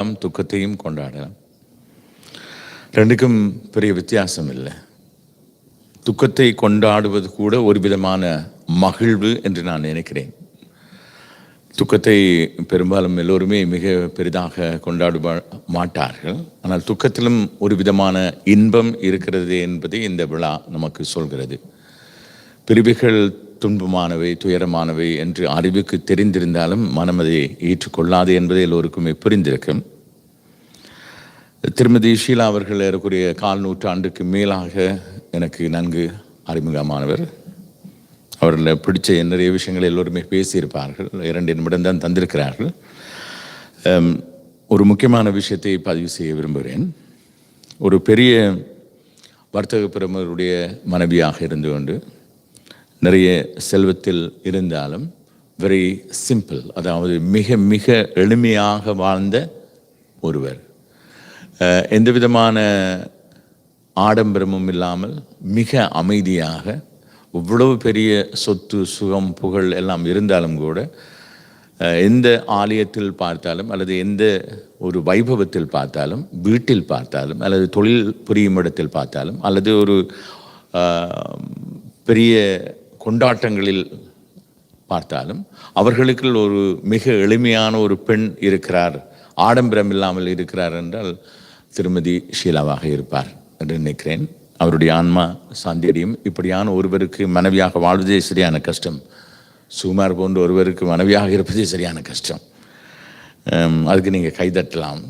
துக்கத்தையும் கொண்டாடலாம். ரெண்டுக்கும் பெரிய வித்தியாசம் இல்லை. துக்கத்தை கொண்டாடுவது கூட ஒரு விதமான மகிழ்வு என்று நான் நினைக்கிறேன். துக்கத்தை பெரும்பாலும் எல்லோருமே மிக பெரிதாக கொண்டாட மாட்டார்கள். ஆனால் துக்கத்திலும் ஒரு விதமான இன்பம் இருக்கிறது என்பதை இந்த விழா நமக்கு சொல்கிறது. பிரிவுகள் துன்பமானவை, துயரமானவை என்று அறிவுக்கு தெரிந்திருந்தாலும் மனம் அதை ஏற்றுக்கொள்ளாது என்பதை எல்லோருக்குமே புரிந்திருக்கும். திருமதி ஷீலா அவர்கள் ஏறக்குறைய 4 நூற்றாண்டுக்கு மேலாக எனக்கு நன்கு அறிமுகமானவர். அவர்கள் பிடிச்ச நிறைய விஷயங்கள் எல்லோருமே பேசியிருப்பார்கள். 2 நிமிடம் தான் தந்திருக்கிறார்கள். ஒரு முக்கியமான விஷயத்தை பதிவு செய்ய விரும்புகிறேன். ஒரு பெரிய வர்த்தக பிரமுகருடைய மனைவியாக இருந்து கொண்டு நிறைய செல்வத்தில் இருந்தாலும் வெரி சிம்பிள், அதாவது மிக மிக எளிமையாக வாழ்ந்த ஒருவர். எந்த விதமான ஆடம்பரமும் இல்லாமல் மிக அமைதியாக, இவ்வளவு பெரிய சொத்து சுகம் புகழ் எல்லாம் இருந்தாலும் கூட எந்த ஆலயத்தில் பார்த்தாலும் அல்லது எந்த ஒரு வைபவத்தில் பார்த்தாலும், வீட்டில் பார்த்தாலும் அல்லது தொழில் புரியும் இடத்தில் பார்த்தாலும் அல்லது ஒரு பெரிய கொண்டாட்டங்களில் பார்த்தாலும் அவர்களுக்கு ஒரு மிக எளிமையான ஒரு பெண் இருக்கிறார், ஆடம்பரம் இல்லாமல் இருக்கிறார் என்றால் திருமதி ஷீலாவாக இருப்பார் என்று நினைக்கிறேன். அவருடைய ஆன்மா சாந்தியடையும். இப்படியான ஒருவருக்கு மனைவியாக வாழ்வதே சரியான கஷ்டம். சுகுமார் போன்ற ஒருவருக்கு மனைவியாக இருப்பதே சரியான கஷ்டம். அதுக்கு நீங்கள் கைதட்டலாம்.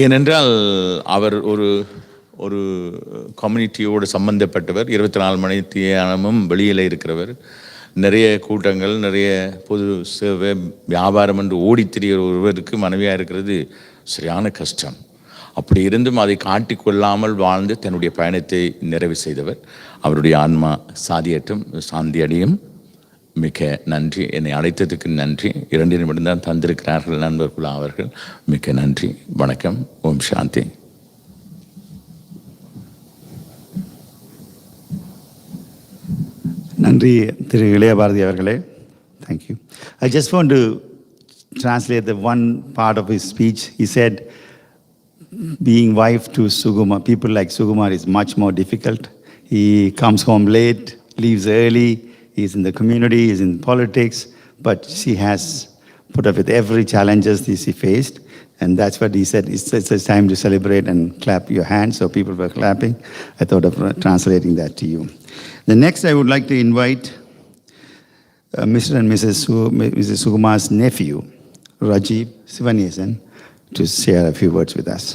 ஏனென்றால் அவர் ஒரு கம்யூனிட்டியோடு சம்பந்தப்பட்டவர். 24 மணி நேரமும் வெளியில் இருக்கிறவர். நிறைய கூட்டங்கள், நிறைய பொது சேவை வியாபாரம் என்று ஓடித்திரிகிற ஒருவருக்கு மனைவியாக இருக்கிறது சரியான கஷ்டம். அப்படி இருந்தும் அதை காட்டிக்கொள்ளாமல் வாழ்ந்து தன்னுடைய பயணத்தை நிறைவு செய்தவர். அவருடைய ஆன்மா சாந்தியடையும். மிக்க நன்றி. என்னை அழைத்ததுக்கு நன்றி. 2 நிமிடம் தான் தந்திருக்கிறார்கள் நண்பர்கள் அவர்கள். மிக்க நன்றி. வணக்கம். ஓம் சாந்தி. நன்றி திரு இளைய பாரதி அவர்களே. Thank you. I just want to translate the one part of his speech. He said, being wife to Suguma, people like Sugumar is much more difficult. He comes home late, leaves early, he's in the community, he's in politics, but she has put up with every challenges he faced. And that's what he said, it's time to celebrate and clap your hands. So people were clapping. I thought of translating that to you. The next I would like to invite Mr. and Mrs. Sugumar's nephew, Rajiv Sivanesan, to share a few words with us.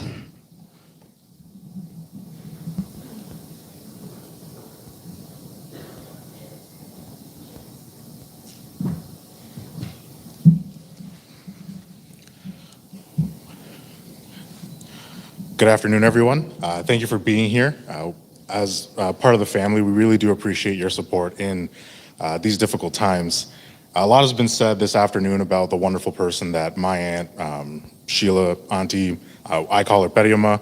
Good afternoon, everyone. Thank you for being here. As part of the family, we really do appreciate your support in these difficult times. A lot has been said this afternoon about the wonderful person that my aunt, Sheila, auntie, I call her Periama.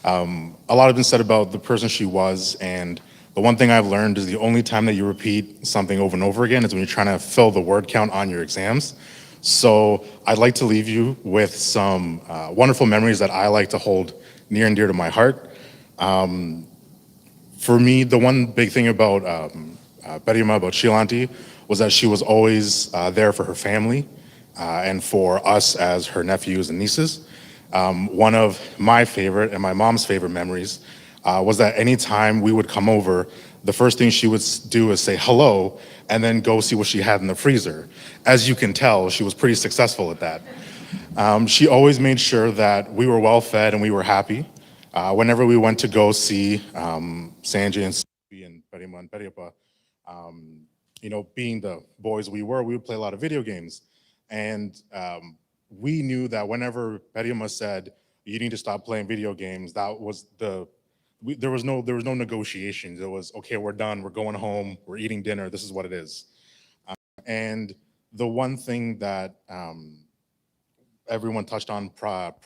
A lot has been said about the person she was, and the one thing I've learned is the only time that you repeat something over and over again is when you're trying to fill the word count on your exams. So I'd like to leave you with some wonderful memories that I like to hold near and dear to my heart. For me, the one big thing about Periama, about Shilanti, was that she was always there for her family and for us as her nephews and nieces. One of my favorite and my mom's favorite memories was that anytime we would come over, the first thing she would do is say hello and then go see what she had in the freezer. As you can tell, she was pretty successful at that. She always made sure that we were well fed and we were happy. Whenever we went to go see Sanjay and Subi and Periama and Periapa, being the boys we would play a lot of video games. And we knew that whenever Periama said, you need to stop playing video games, that was there was no negotiations. It was, okay, we're done, we're going home, we're eating dinner, this is what it is. And the one thing that everyone touched on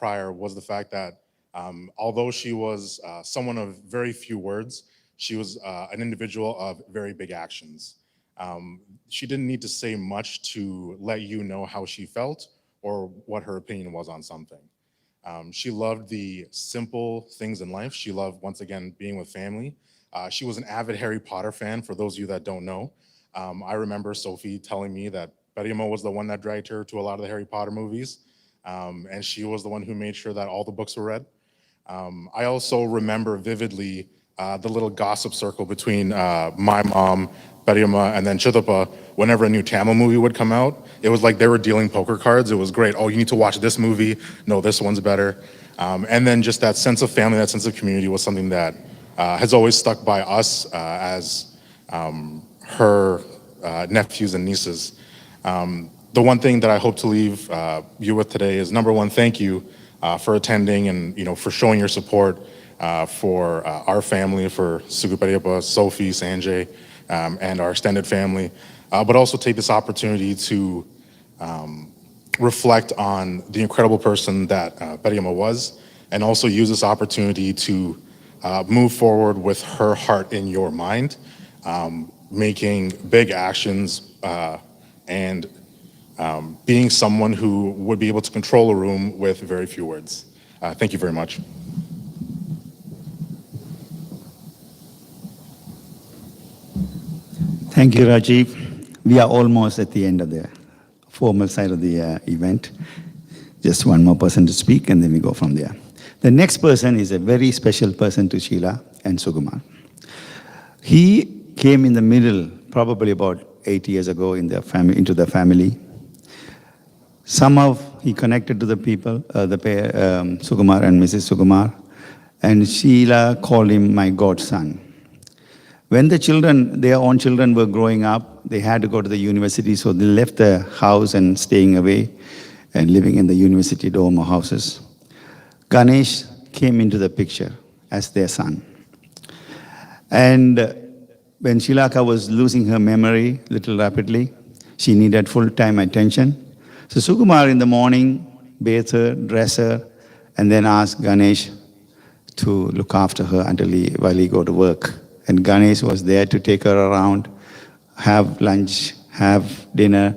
prior was the fact that although she was someone of very few words, she was an individual of very big actions. She didn't need to say much to let you know how she felt or what her opinion was on something. She loved the simple things in life. She loved, once again, being with family. She was an avid Harry Potter fan, for those of you that don't know. I remember Sophie telling me that Berimo was the one that dragged her to a lot of the Harry Potter movies, and she was the one who made sure that all the books were read. I also remember vividly the little gossip circle between my mom, Berima, and then Chitapa. Whenever a new Tamil movie would come out, it was like they were dealing poker cards. It was great. Oh, you need to watch this movie. No, this one's better. And then just that sense of family, that sense of community was something that has always stuck by us as her nephews and nieces. The one thing that I hope to leave you with today is, number one, thank you for attending and for showing your support for our family, for Sugupariapa, Sophie, Sanjay, and our extended family. But also take this opportunity to reflect on the incredible person that Berima was, and also use this opportunity to move forward with her heart in your mind, making big actions and being someone who would be able to control a room with very few words. Thank you very much. Thank you, Rajiv. We are almost at the end of the formal side of the event. Just one more person to speak, and then we go from there. The next person is a very special person to Sheila and Sukumar. He came in the middle, probably about 8 years ago, into the family. Somehow he connected to the people, Sukumar and Mrs. Sukumar, and Sheila called him my godson. When the children, their own children, were growing up, they had to go to the university, so they left the house and staying away and living in the university dorm or houses. Ganesh came into the picture as their son. And when Shilaka was losing her memory a little rapidly, she needed full-time attention. So Sukumar in the morning bathed her, dressed her, and then asked Ganesh to look after her while he go to work. And Ganesh was there to take her around, have lunch, have dinner,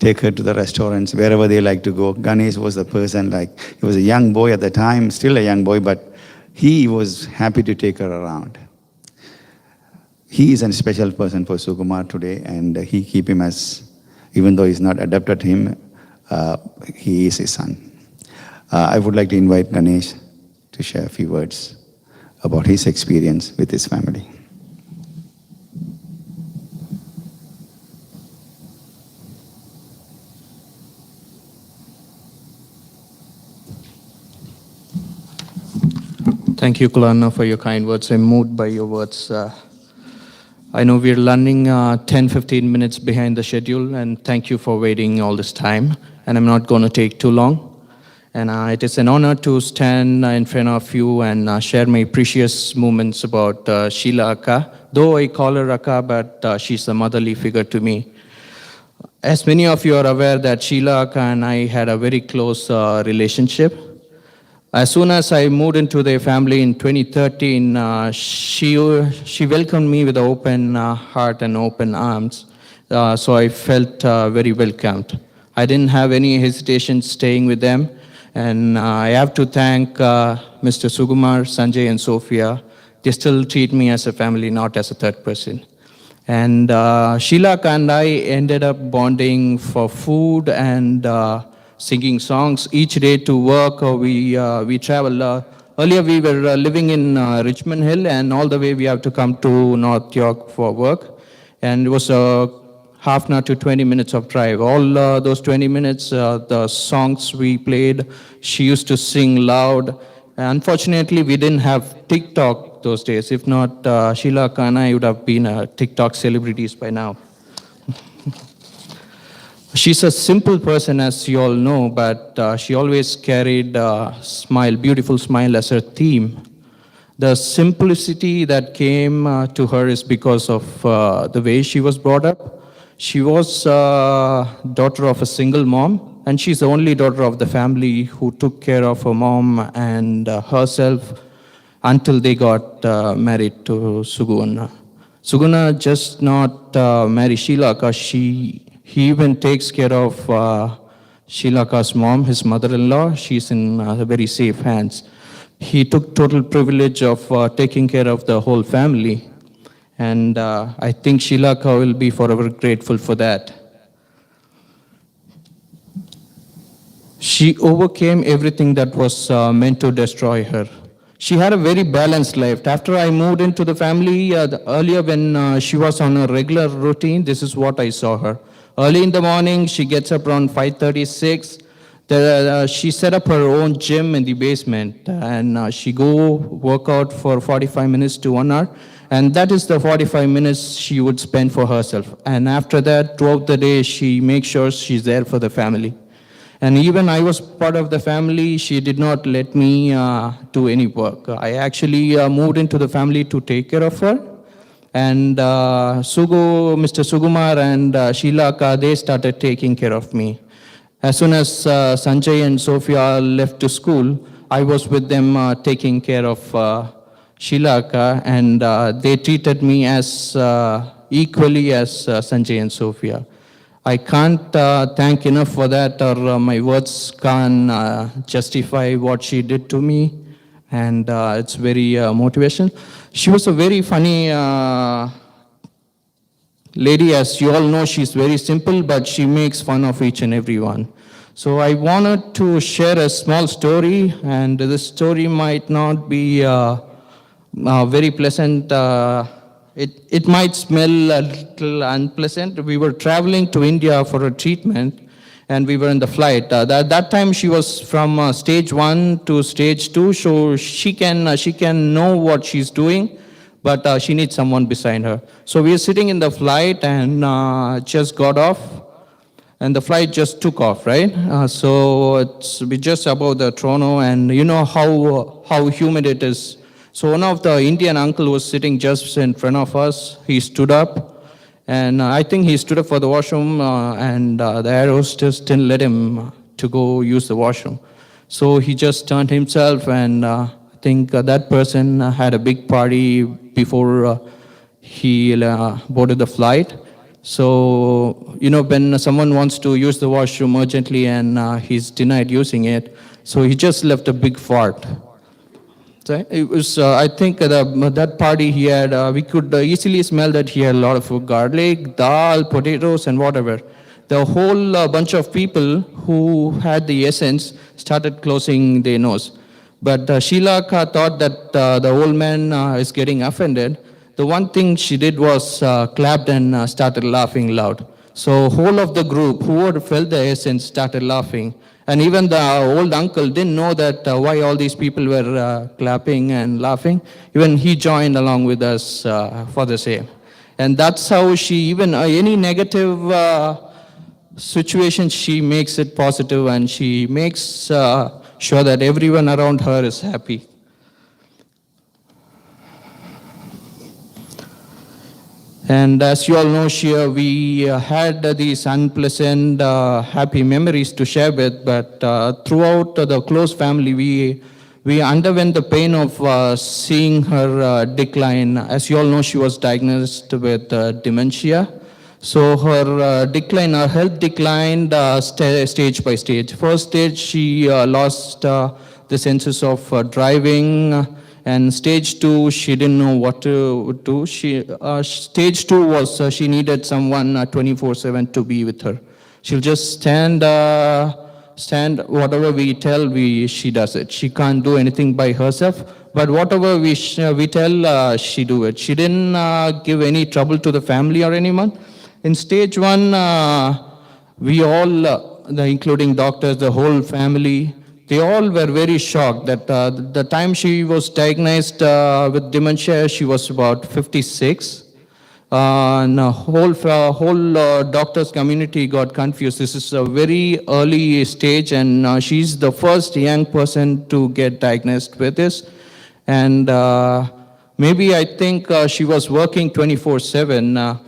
take her to the restaurants, wherever they like to go. Ganesh was the person, he was a young boy at the time, still a young boy, but he was happy to take her around. He is a special person for Sukumar today, and he keep him as, even though he's not adopted him, he is his son. I would like to invite Ganesh to share a few words about his experience with his family. Thank you, Kulana, for your kind words. I'm moved by your words. I know we're running 10-15 minutes behind the schedule, and thank you for waiting all this time. And I'm not going to take too long. And it is an honor to stand in front of you and share my precious moments about Sheila Akka. Though I call her Akka, but she's a motherly figure to me. As many of you are aware that Sheila Akka and I had a very close relationship. As soon as I moved into their family in 2013, she welcomed me with an open heart and open arms. So I felt very welcomed. I didn't have any hesitation staying with them. And I have to thank Mr. Sukumar, Sanjay, and Sophia. They still treat me as a family, not as a third person. And Sheila and I ended up bonding for food and singing songs each day to work. We travel. Earlier we were living in Richmond Hill, and all the way we have to come to North York for work. And it was a half an hour to 20 minutes of drive. All those 20 minutes, the songs we played, she used to sing loud. Unfortunately, we didn't have TikTok those days. If not, Sheila and I would have been TikTok celebrities by now. She's a simple person, as you all know, but she always carried a smile, beautiful smile as her theme. The simplicity that came to her is because of the way she was brought up. She was daughter of a single mom, and she's the only daughter of the family who took care of her mom and herself until they got married to Suguna. Suguna just not married Sheila, because he even takes care of Sheilaka's mom, his mother-in-law. She's in very safe hands. He took total privilege of taking care of the whole family. And I think Sheilaka will be forever grateful for that. She overcame everything that was meant to destroy her. She had a very balanced life. After I moved into the family, earlier when she was on a regular routine, this is what I saw her. Early in the morning, she gets up around 5:36. She set up her own gym in the basement, and she go work out for 45 minutes to 1 hour. And that is the 45 minutes she would spend for herself. And after that, throughout the day, she makes sure she's there for the family. And even I was part of the family, she did not let me do any work. I actually moved into the family to take care of her. And Mr. Sugumar and Sheilaka, they started taking care of me. As soon as Sanjay and Sophia left to school, I was with them taking care of Sheilaka, and they treated me as equally as Sanjay and Sophia. I can't thank enough for that, or my words can't justify what she did to me, and it's very motivational. She was a very funny lady. As you all know, she's very simple, but she makes fun of each and everyone. So I wanted to share a small story, and this story might not be very pleasant. It might smell a little unpleasant. We were traveling to India for a treatment, and we were in the flight. That time she was from stage 1 to stage 2, so she can know what she's doing, but she needs someone beside her. So we were sitting in the flight, and just got off, and the flight just took off, right? So we just above the Toronto, and you know how humid it is. So one of the Indian uncle was sitting just in front of us. He stood up, and I think he stood up for the washroom, and the air hostess didn't let him to go use the washroom. So he just turned himself, and I think that person had a big party before he boarded the flight. So, you know, when someone wants to use the washroom urgently and he's denied using it, so he just left a big fart. It was, I think, that party he had, we could easily smell that he had a lot of garlic, dal, potatoes, and whatever. The whole bunch of people who had the essence started closing their nose. But Sheilaka thought that the old man is getting offended. The one thing she did was clapped and started laughing loud. So whole of the group, who had felt the essence, started laughing. And even the old uncle didn't know that why all these people were clapping and laughing. Even he joined along with us for the same. And that's how she, even any negative situation, she makes it positive, and she makes sure that everyone around her is happy. And as you all know, we had these unpleasant, happy memories to share with, but throughout the close family, we underwent the pain of seeing her decline. As you all know, she was diagnosed with dementia. So her decline, her health declined stage by stage. First stage, she lost the senses of driving. And stage 2, she didn't know what to do. Stage 2 was she needed someone 24/7 to be with her. She'll just stand, whatever we tell, she does it. She can't do anything by herself, but whatever we tell, she do it. She didn't give any trouble to the family or anyone. In stage 1, we all, including doctors, the whole family, they all were very shocked that the time she was diagnosed with dementia, she was about 56. And the whole doctors community got confused. This is a very early stage, and she's the first young person to get diagnosed with this. And maybe I think she was working 24/7.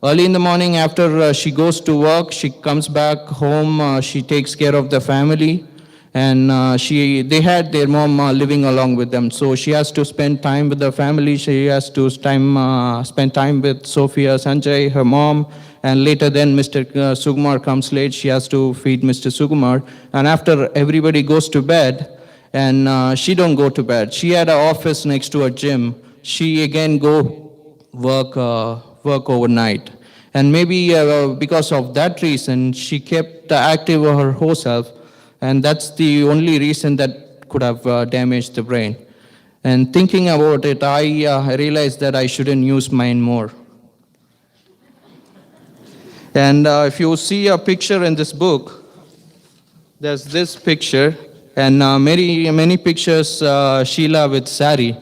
Early in the morning, after she goes to work, she comes back home, she takes care of the family. And they had their mom living along with them. So she has to spend time with the family. She has to spend time with Sophia, Sanjay, her mom, And later then Mr. Sukumar comes late, she has to feed Mr. Sukumar. And after everybody goes to bed, and she don't go to bed. She had an office next to a gym. She again go work overnight. And maybe because of that reason, she kept active her whole self. And that's the only reason that could have damaged the brain. And thinking about it, I realized that I shouldn't use mine more. And if you see a picture in this book, there's this picture, and many pictures Sheila with sari.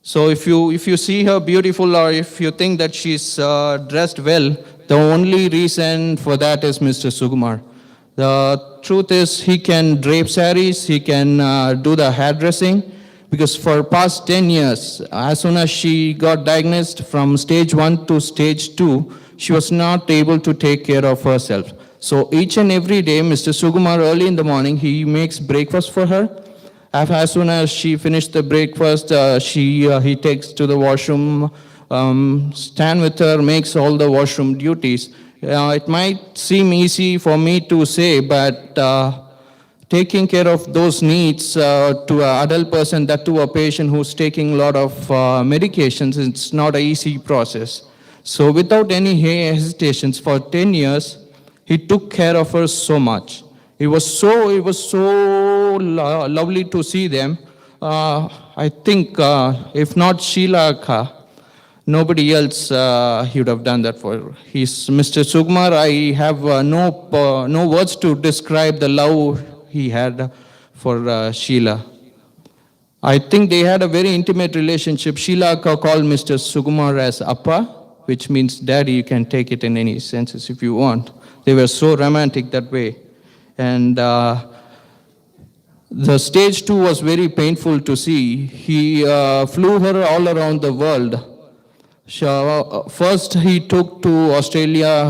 So if you see her beautiful, or if you think that she's dressed well, the only reason for that is Mr. Sukumar. The truth is, he can drape saris, he can do the hairdressing, because for past 10 years, as soon as she got diagnosed from stage 1 to stage 2, she was not able to take care of herself. So each and every day, Mr. Sukumar, early in the morning, he makes breakfast for her. As soon as she finished the breakfast, he takes to the washroom, stand with her, makes all the washroom duties. It might seem easy for me to say, but taking care of those needs to an adult person, that to a patient who's taking a lot of medications, it's not an easy process. So without any hesitations, for 10 years, he took care of her so much. It was so lovely to see them. I think if not Sheila, nobody else he would have done that for her. He's Mr. Sukumar. I have no words to describe the love he had for Sheila. I think they had a very intimate relationship. Sheila called Mr. Sukumar as Appa, which means daddy. You can take it in any senses if you want. They were so romantic that way. And the stage 2 was very painful to see. He flew her all around the world. First, he took to Australia.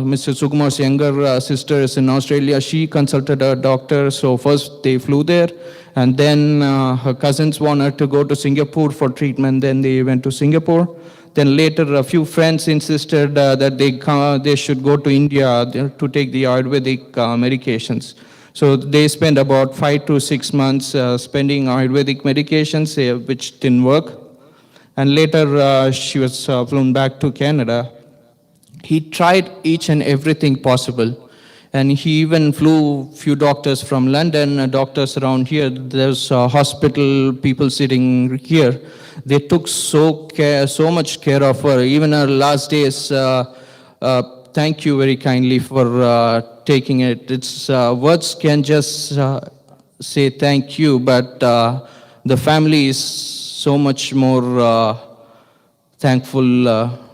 Mr. Sukumar's younger sister is in Australia. She consulted a doctor. So first they flew there. And then her cousins wanted to go to Singapore for treatment. Then they went to Singapore. Then later, a few friends insisted that they should go to India to take the Ayurvedic medications. So they spent about 5 to 6 months spending Ayurvedic medications, which didn't work. And later, she was flown back to Canada. He tried each and everything possible. And he even flew few doctors from London, doctors around here. There's hospital people sitting here. They took so much care of her. Even her last days, thank you very kindly for taking it. It's words can just say thank you, but the family is so much more thankful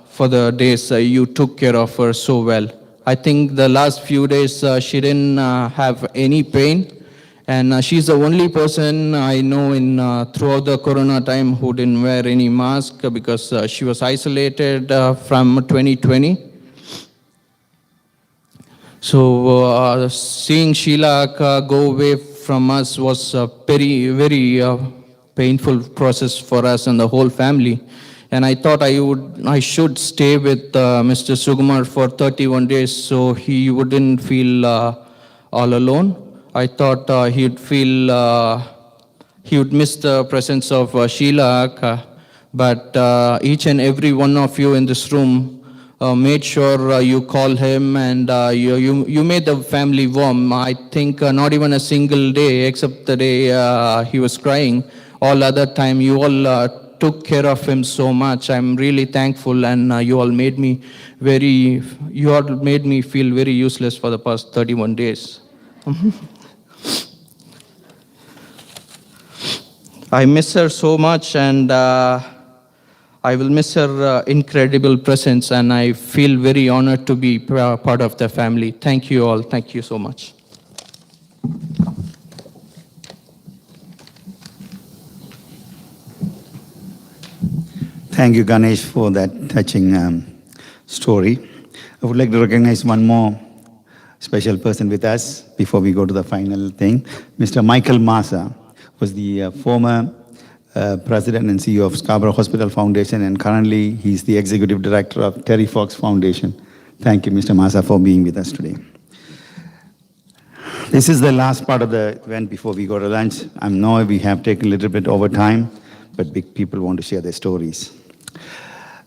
for the days you took care of her so well. I think the last few days she didn't have any pain, and she's the only person I know in throughout the Corona time who didn't wear any mask because she was isolated from 2020. So seeing Sheila go away from us was a very painful process for us and the whole family. And I thought I should stay with Mr. Sukumar for 31 days so he wouldn't feel all alone. I thought he would miss the presence of Sheila, but each and every one of you in this room made sure you call him, and you made the family warm. I think not even a single day, except the day he was crying, all other time you all took care of him so much. I'm really thankful, and you all made me feel very useless for the past 31 days. I miss her so much, and I will miss her incredible presence, and I feel very honored to be part of the family. Thank you all. Thank you so much. Thank you, Ganesh, for that touching story. I would like to recognize one more special person with us before we go to the final thing. Mr. Michael Massa was the former President and CEO of Scarborough Hospital Foundation, and currently he's the Executive Director of Terry Fox Foundation. Thank you, Mr. Masa, for being with us today. This is the last part of the event before we go to lunch. I know we have taken a little bit over time, but big people want to share their stories.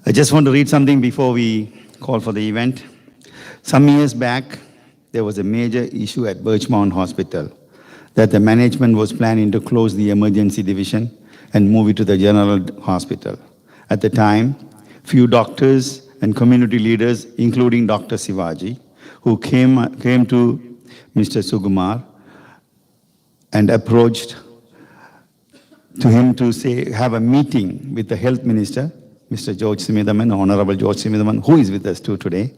I just want to read something before we call for the event. Some years back, there was a major issue at Birchmount Hospital that the management was planning to close the emergency division and move it to the general hospital. At the time, few doctors and community leaders, including Dr. Sivaji, who came to Mr. Sugumar and approached to him to say, have a meeting with the health minister, Mr. George Simithaman, Honorable George Simithaman, who is with us too today.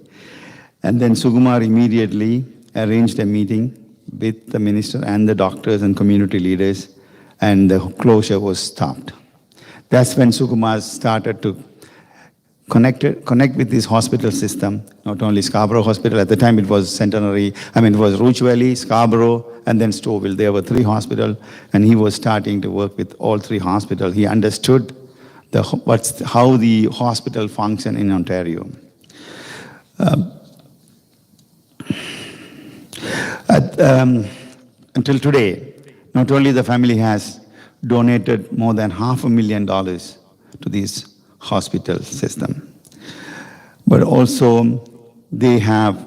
And then Sugumar immediately arranged a meeting with the minister and the doctors and community leaders, and the closure was stopped. That's when Sugumar started to connect with this hospital system, not only Scarborough Hospital, at the time it was Centenary, it was Rouge Valley, Scarborough, and then Stouffville. There were 3 hospitals, and he was starting to work with all 3 hospitals. He understood how the hospital functioned in Ontario. Until today, not only the family has donated more than $500,000 to this hospital system, but also they have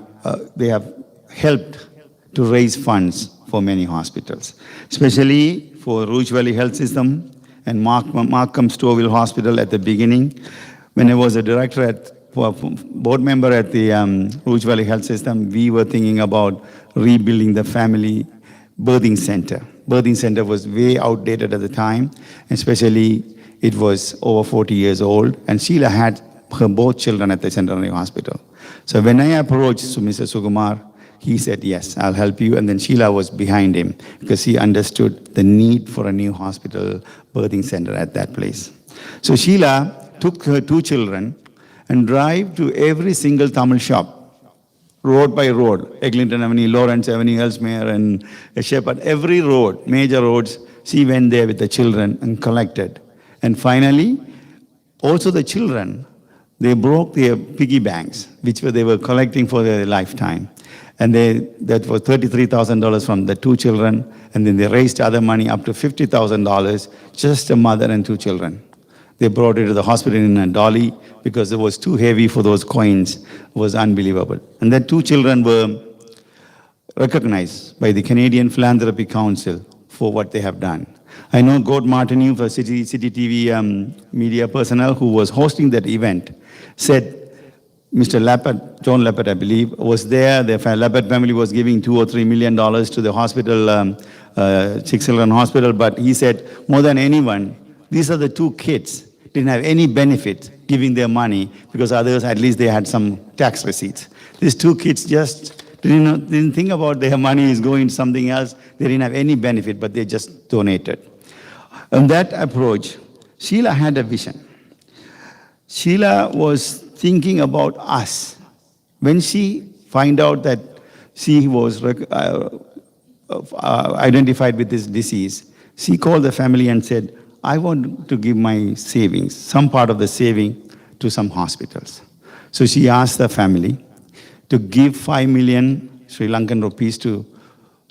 helped to raise funds for many hospitals, especially for Rouge Valley Health System and Markham Stouffville Hospital at the beginning. When I was a director board member at the Rouge Valley Health System, we were thinking about rebuilding the family birthing center. Birthing center was way outdated at the time, especially it was over 40 years old, and Sheila had her both children at the Centenary Hospital. So when I approached Mr. Sugumar, he said, yes, I'll help you. And then Sheila was behind him because he understood the need for a new hospital birthing center at that place. So Sheila took her 2 children and drive to every single Tamil shop, road by road, Eglinton Avenue, Lawrence Avenue, Ellesmere, and Shepherd, every road, major roads, she went there with the children and collected. And finally, also the children, they broke their piggy banks, which they were collecting for their lifetime. And that was $33,000 from the 2 children, and then they raised other money up to $50,000, just a mother and 2 children. They brought it to the hospital in a dolly because it was too heavy for those coins. It was unbelievable. And then 2 children were recognized by the Canadian Philanthropy Council for what they have done. I know Gord Martineau, for City TV media personnel who was hosting that event, said Mr. Lappert, John Lappert, I believe, was there. The Lappert family was giving $2 or $3 million to the hospital, Six Children Hospital, but he said, more than anyone, these are the 2 kids. Didn't have any benefit giving their money because others, at least they had some tax receipts. These 2 kids just didn't think about their money is going to something else. They didn't have any benefit, but they just donated. On that approach, Sheila had a vision. Sheila was thinking about us. When she found out that she was identified with this disease, she called the family and said, I want to give my savings, some part of the saving, to some hospitals. So she asked the family to give 5 million Sri Lankan rupees to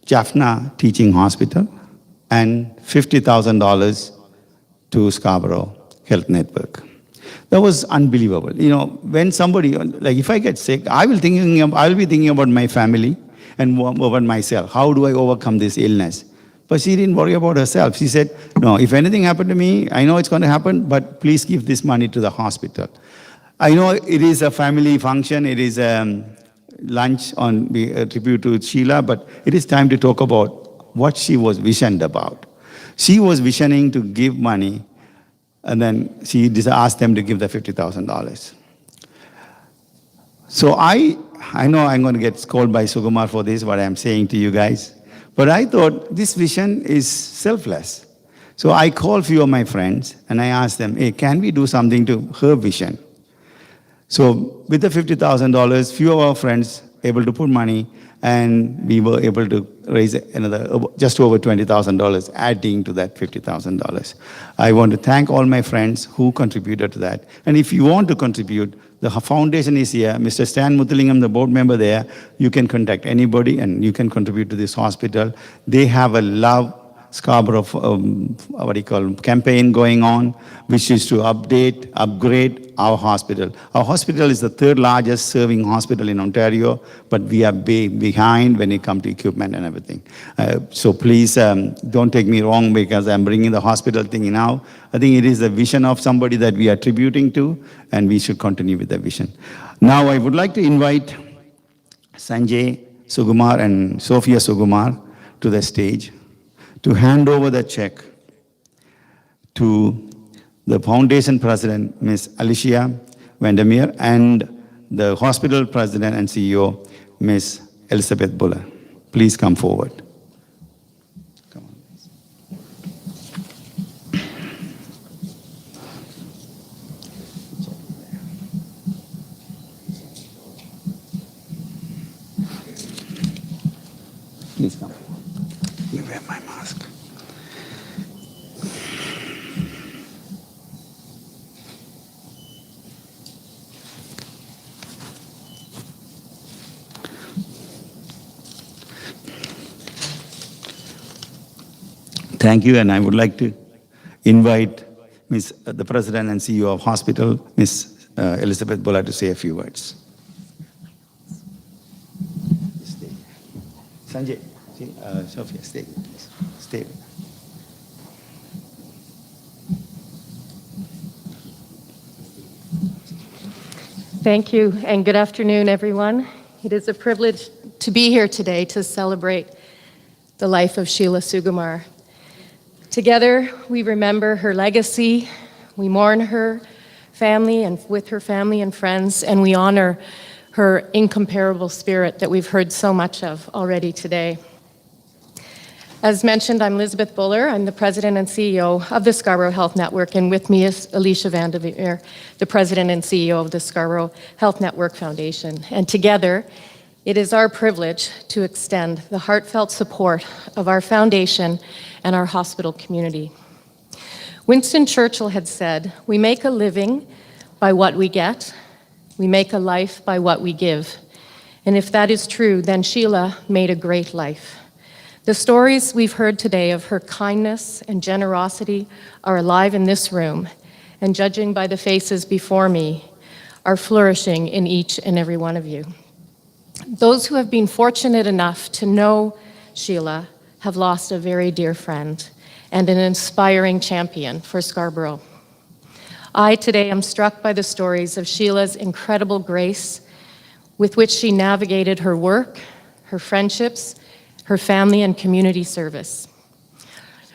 Jaffna Teaching Hospital and $50,000 to Scarborough Health Network. That was unbelievable. When somebody, like if I get sick, I'll be thinking about my family and about myself. How do I overcome this illness? But she didn't worry about herself. She said, no, if anything happened to me, I know it's going to happen, but please give this money to the hospital. I know it is a family function. It is a lunch on tribute to Sheila, but it is time to talk about what she was visioned about. She was visioning to give money, and then she asked them to give the $50,000. So I know I'm going to get scolded by Sugumar for this, what I'm saying to you guys. But I thought this vision is selfless. So I called a few of my friends and I asked them, hey, can we do something to her vision? So with the $50,000, few of our friends able to put money, and we were able to raise another just over $20,000, adding to that $50,000. I want to thank all my friends who contributed to that. And if you want to contribute, the foundation is here. Mr. Stan Muthulingam, the board member there, you can contact anybody and you can contribute to this hospital. They have a Love Scarborough, campaign going on, which is to upgrade our hospital. Our hospital is the third largest serving hospital in Ontario, but we are behind when it comes to equipment and everything. So please don't take me wrong because I'm bringing the hospital thing now. I think it is a vision of somebody that we are tributing to, and we should continue with the vision. Now I would like to invite Sanjay Sugumar and Sophia Sugumar to the stage to hand over the check to the foundation president, Ms. Alicia Vandermeer, and the hospital president and CEO, Ms. Elizabeth Buller. Please come forward. Come on, please. Please come. Let me wear my mask. Thank you, and I would like to invite the President and CEO of hospital, Ms. Elizabeth Buller, to say a few words. Sanjay, Sophia, stay. Stay. Thank you, and good afternoon, everyone. It is a privilege to be here today to celebrate the life of Sheila Sugumar. Together, we remember her legacy, we mourn her family and with her family and friends, and we honor her incomparable spirit that we've heard so much of already today. As mentioned, I'm Elizabeth Buller. I'm the president and CEO of the Scarborough Health Network, and with me is Alicia Vandermeer, the president and CEO of the Scarborough Health Network Foundation. And together, it is our privilege to extend the heartfelt support of our foundation and our hospital community. Winston Churchill had said, "We make a living by what we get, we make a life by what we give." And if that is true, then Sheila made a great life. The stories we've heard today of her kindness and generosity are alive in this room, and judging by the faces before me, are flourishing in each and every one of you. Those who have been fortunate enough to know Sheila have lost a very dear friend and an inspiring champion for Scarborough. I today am struck by the stories of Sheila's incredible grace with which she navigated her work, her friendships, her family and community service.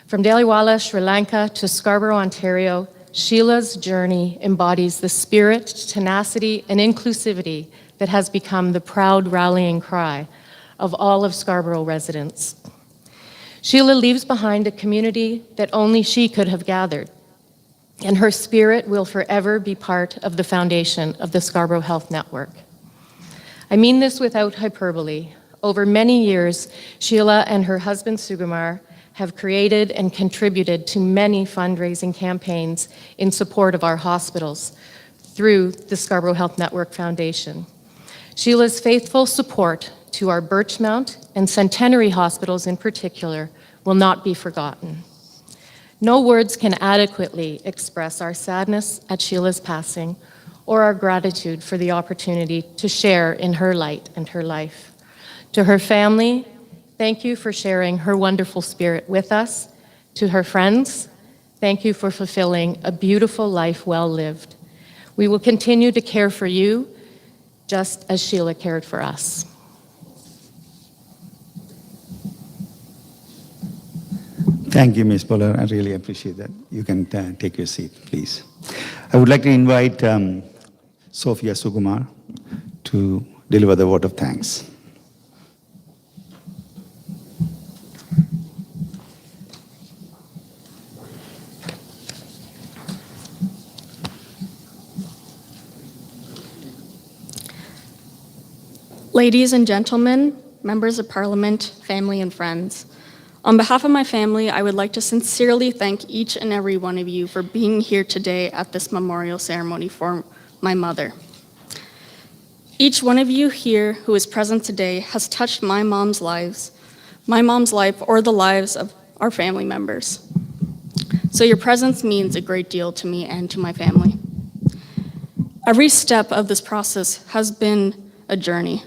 From Daliwala, Sri Lanka to Scarborough, Ontario, Sheila's journey embodies the spirit, tenacity, and inclusivity that has become the proud rallying cry of all of Scarborough residents. Sheila leaves behind a community that only she could have gathered, and her spirit will forever be part of the foundation of the Scarborough Health Network. I mean this without hyperbole. Over many years, Sheila and her husband Sugumar have created and contributed to many fundraising campaigns in support of our hospitals through the Scarborough Health Network Foundation. Sheila's faithful support to our Birchmount and Centenary hospitals in particular will not be forgotten. No words can adequately express our sadness at Sheila's passing or our gratitude for the opportunity to share in her light and her life. To her family, thank you for sharing her wonderful spirit with us. To her friends, thank you for fulfilling a beautiful life well lived. We will continue to care for you just as Sheila cared for us. Thank you, Ms. Buller. I really appreciate that. You can take your seat, please. I would like to invite Sophia Sugumar to deliver the vote of thanks. Ladies and gentlemen, members of Parliament, family, and friends. On behalf of my family, I would like to sincerely thank each and every one of you for being here today at this memorial ceremony for my mother. Each one of you here who is present today has touched my mom's life, or the lives of our family members. So your presence means a great deal to me and to my family. Every step of this process has been a journey.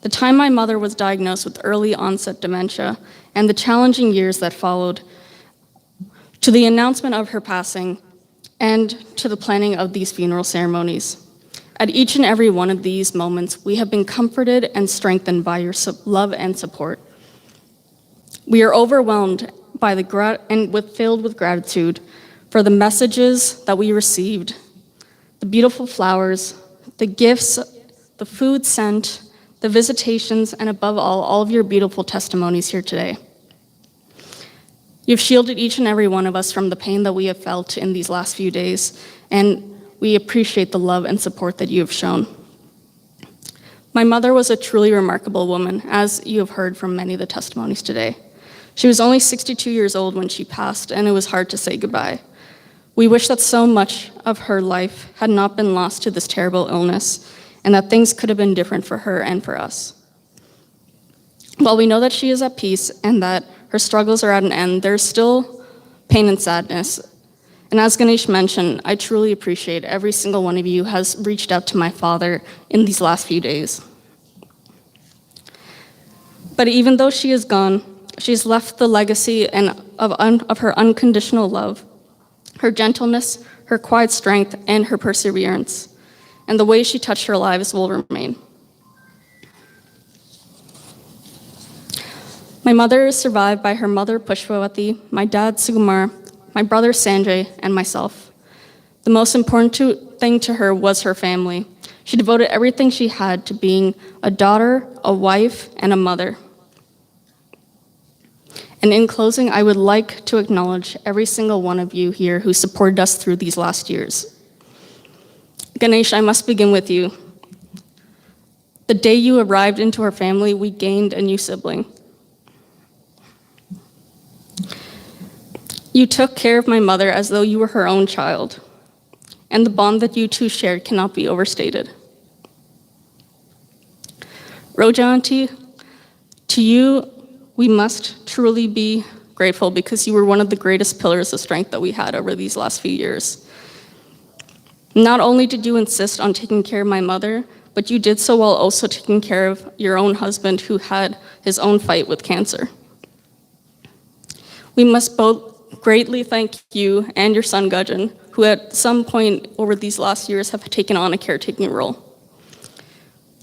The time my mother was diagnosed with early onset dementia and the challenging years that followed, to the announcement of her passing, and to the planning of these funeral ceremonies. At each and every one of these moments, we have been comforted and strengthened by your love and support. We are overwhelmed by filled with gratitude for the messages that we received, the beautiful flowers, the gifts, the food sent, the visitations, and above all of your beautiful testimonies here today. You've shielded each and every one of us from the pain that we have felt in these last few days, and we appreciate the love and support that you have shown. My mother was a truly remarkable woman, as you have heard from many of the testimonies today. She was only 62 years old when she passed, and it was hard to say goodbye. We wish that so much of her life had not been lost to this terrible illness, and that things could have been different for her and for us. While we know that she is at peace and that her struggles are at an end, there's still pain and sadness. And as Ganesh mentioned, I truly appreciate every single one of you has reached out to my father in these last few days. But even though she is gone, she's left the legacy of her unconditional love, her gentleness, her quiet strength, and her perseverance. And the way she touched our lives will remain. My mother is survived by her mother, Pushpavati, my dad, Sugumar, my brother, Sanjay, and myself. The most important thing to her was her family. She devoted everything she had to being a daughter, a wife, and a mother. And in closing, I would like to acknowledge every single one of you here who supported us through these last years. Ganesh, I must begin with you. The day you arrived into our family, we gained a new sibling. You took care of my mother as though you were her own child, and the bond that you two shared cannot be overstated. Roja Auntie, to you, we must truly be grateful because you were one of the greatest pillars of strength that we had over these last few years. Not only did you insist on taking care of my mother, but you did so while also taking care of your own husband who had his own fight with cancer. We must both greatly thank you and your son Gajan, who at some point over these last years have taken on a caretaking role.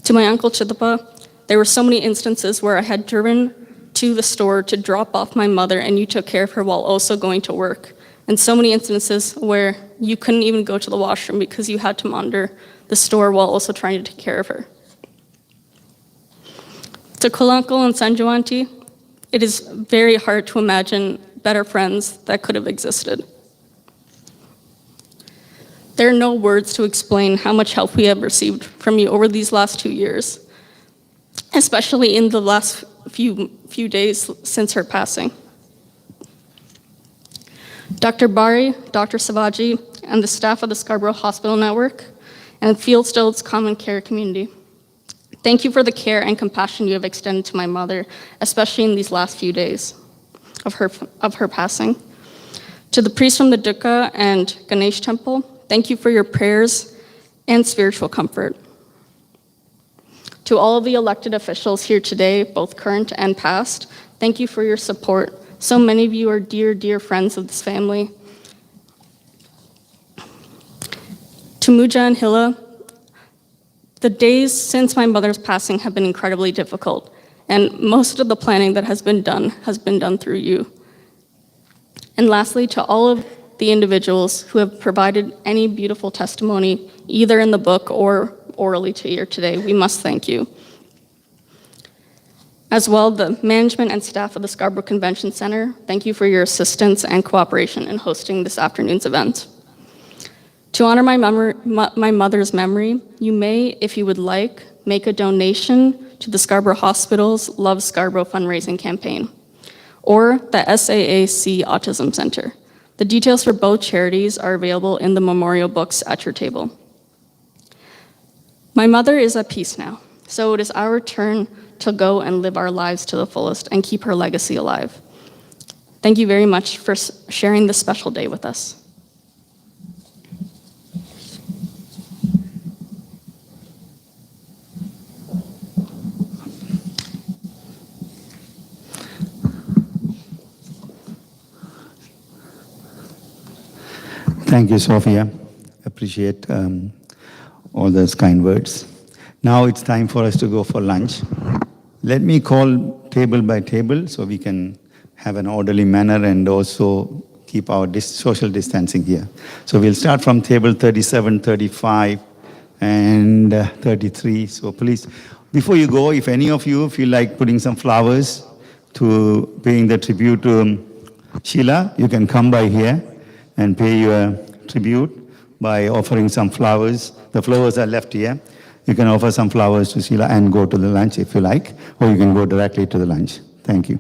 To my uncle Chitapa, there were so many instances where I had driven to the store to drop off my mother and you took care of her while also going to work. And so many instances where you couldn't even go to the washroom because you had to monitor the store while also trying to take care of her. To Kulanko and Sanju Auntie, it is very hard to imagine better friends that could have existed. There are no words to explain how much help we have received from you over these last 2 years, especially in the last few days since her passing. Dr. Bari, Dr. Savaji, and the staff of the Scarborough Hospital Network and Fieldstill's Common Care community, thank you for the care and compassion you have extended to my mother, especially in these last few days of her passing. To the priests from the Dukkha and Ganesh Temple, thank you for your prayers and spiritual comfort. To all of the elected officials here today, both current and past, thank you for your support. So many of you are dear, dear friends of this family. To Muja and Hilla, the days since my mother's passing have been incredibly difficult, and most of the planning that has been done through you. And lastly, to all of the individuals who have provided any beautiful testimony, either in the book or orally to here today, we must thank you. As well, the management and staff of the Scarborough Convention Center, thank you for your assistance and cooperation in hosting this afternoon's event. To honor my mother's memory, you may, if you would like, make a donation to the Scarborough Hospital's Love Scarborough fundraising campaign, or the SAAC Autism Center. The details for both charities are available in the memorial books at your table. My mother is at peace now, so it is our turn to go and live our lives to the fullest and keep her legacy alive. Thank you very much for sharing this special day with us. Thank you, Sophia. Appreciate all those kind words. Now it's time for us to go for lunch. Let me call table by table so we can have an orderly manner and also keep our social distancing here. So we'll start from table 37, 35, and 33. So please, before you go, if any of you feel like putting some flowers to paying the tribute to Sheila, you can come by here and pay your tribute by offering some flowers. The flowers are left here. You can offer some flowers to Sheila and go to the lunch if you like, or you can go directly to the lunch. Thank you.